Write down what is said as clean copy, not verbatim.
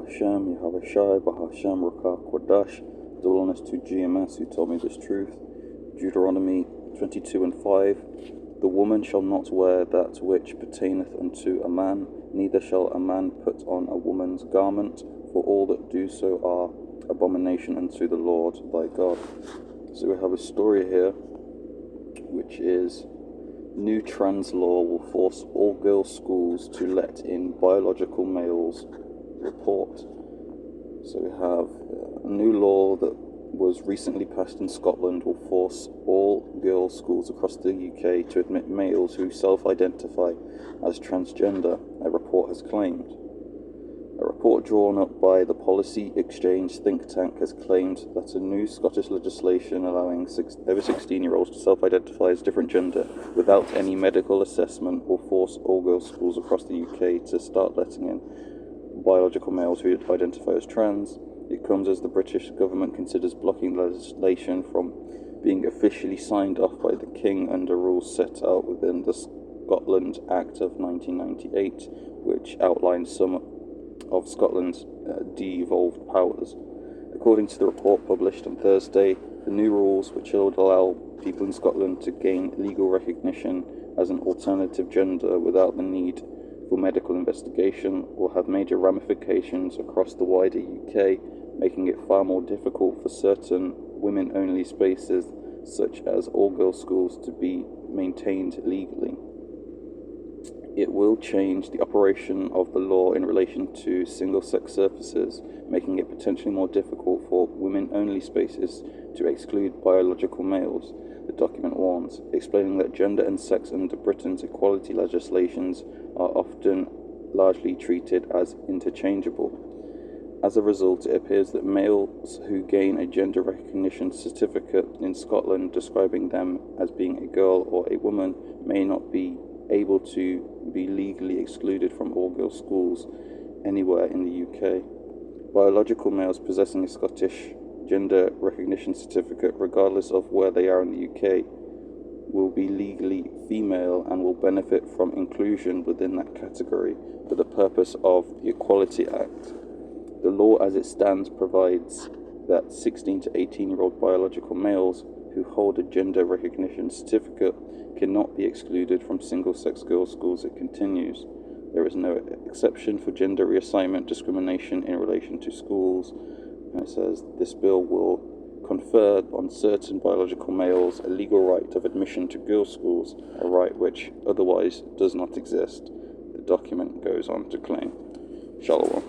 BAHASHAM, YAHAWASHI, BAHASHAM, RAWCHAA, QADASH. All honest to GMS who told me this truth. Deuteronomy 22:5. The woman shall not wear that which pertaineth unto a man, neither shall a man put on a woman's garment, for all that do so are abomination unto the Lord thy God. So we have a story here, which is new trans law will force all girls' schools to let in biological males report. So we have a new law that was recently passed in Scotland will force all girls' schools across the UK to admit males who self-identify as transgender, a report has claimed. A report drawn up by the Policy Exchange think tank has claimed that a new Scottish legislation allowing over 16-year-olds to self-identify as different gender without any medical assessment will force all girls' schools across the UK to start letting in biological males who identify as trans. It comes as the British government considers blocking legislation from being officially signed off by the King under rules set out within the Scotland Act of 1998, which outlines some of Scotland's devolved powers. According to the report published on Thursday, the new rules, which would allow people in Scotland to gain legal recognition as an alternative gender without the need for medical investigation, will have major ramifications across the wider UK, making it far more difficult for certain women-only spaces, such as all-girls schools, to be maintained legally. It will change the operation of the law in relation to single-sex surfaces, making it potentially more difficult for women-only spaces to exclude biological males, the document warns, explaining that gender and sex under Britain's equality legislations are often largely treated as interchangeable. As a result, it appears that males who gain a gender recognition certificate in Scotland describing them as being a girl or a woman may not be able to be legally excluded from all girls' schools anywhere in the UK. Biological males possessing a Scottish gender recognition certificate, regardless of where they are in the UK, will be legally female and will benefit from inclusion within that category for the purpose of the Equality Act. The law as it stands provides that 16 to 18-year-old biological males who hold a gender recognition certificate cannot be excluded from single-sex girls' schools. It continues. There is no exception for gender reassignment discrimination in relation to schools. And it says this bill will confer on certain biological males a legal right of admission to girls' schools, a right which otherwise does not exist. The document goes on to claim. Shalom.